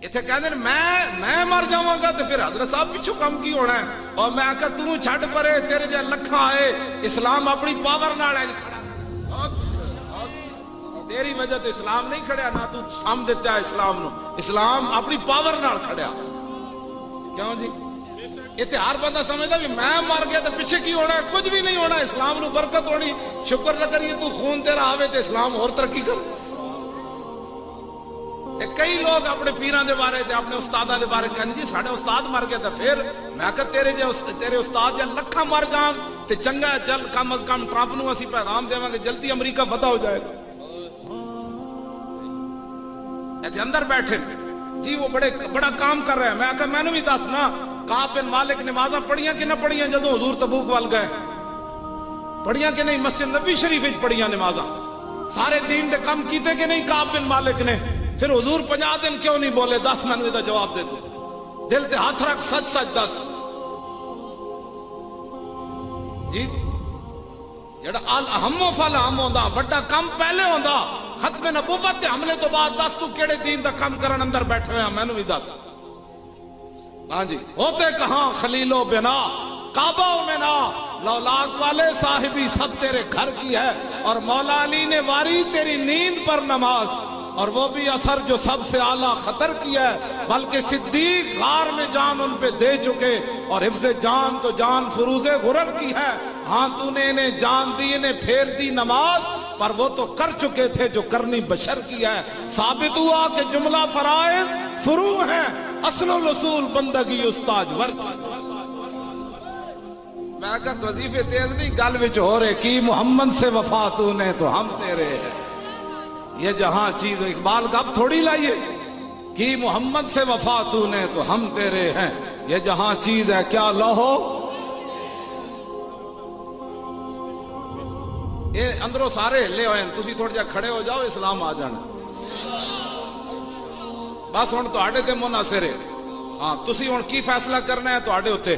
इतने कहते मैं मर जावांगा तो फिर हजरत साहब पिछू कम की होना है। और मैं आखा तू छड़ परे, तेरे जे लखा आए, इस्लाम अपनी पावर नाल है खड़ा। तेरी वजह तो इस्लाम नहीं खड़ा ना, तू सम दिता इस्लाम नु, इस्लाम अपनी पावर नाल खड़ा। क्यों जी? इतने हर बंदा समझदा भी मैं मर गया तो पीछे की होना है, कुछ भी नहीं होना। इस्लाम नु बरकत होनी, शुक्र न करिए तू खून तेरा आवे तो इस्लाम और तरक्की कर। कई लोग अपने पीरां दे बारे ते अपने उस्तादां दे बारे कहंदे जी साडा उस्ताद मर गया तो फिर। मैं कहा तेरे उस्ताद या लखा मर जान ते चंगा, चल कम अज कम ट्रंप नु असीं पैगाम देवांगे जल्दी अमरीका फतह हो जाएगा। इत्थे अंदर बैठे जी वो बड़ा काम कर रहा है। मैं कहा मैनू भी दस ना, काब बिन मालिक नमाज़ां पढ़ियां कि ना पढ़ियां जदों हुजूर तबूक वाल गए? पढ़ियां कि नहीं? मस्जिद नबी शरीफ विच पढ़ियां नमाज़ां। सारे दीन दे काम कीते कि नहीं काब बिन मालिक ने? फिर हुजूर 50 दिन क्यों नहीं बोले? 10 मैनू इहदा जवाब दे तू। दिल ते हाथ रख, सच सच दस जी। जेड़ा अल अहम फल अहम होंदा, वड्डा काम पहले होंदा। खत्मे नबुव्वत ते हमले तो बाद दस तू केड़े दीन दा काम करन अंदर बैठे हुए? मैनू भी दस। हाँ जी, होते कहां खलीलो बिना काबा में ना, लौलाक वाले साहिबी सब तेरे घर की है। और मौला अली ने वारी तेरी नींद पर नमाज, और वो भी असर जो सबसे आला खतर की है। बल्कि सिद्दीक गार में जान उन पे दे चुके, और हिफ्ज़े जान तो जान फुरूज़े गुरर की है। हाँ तूने इन्हें जान दी, इन्हें फेर दी नमाज, पर वो तो कर चुके थे जो करनी बशर की है। साबित हुआ कि जुमला फराइज फुरू है, असलुल उसूल बंदगी उस्ताद वर्क। मैं कहा वजीफे तेज नहीं गल विच हो रहे की मोहम्मद से वफा तूने तो हम तेरे हैं। ये जहां चीज इकबाल गप थोड़ी लाइए कि मोहम्मद से वफा तूने तो हम तेरे हैं। ये जहां चीज है क्या लहो ये अंदरों सारे हिले हुए। तुसी थोड़ा जा खड़े हो जाओ, इस्लाम आ जाना। बस हुण तुहाडे ते मुनासिर है। हाँ तुसी हुण की फैसला करना है तुहाडे उत्ते।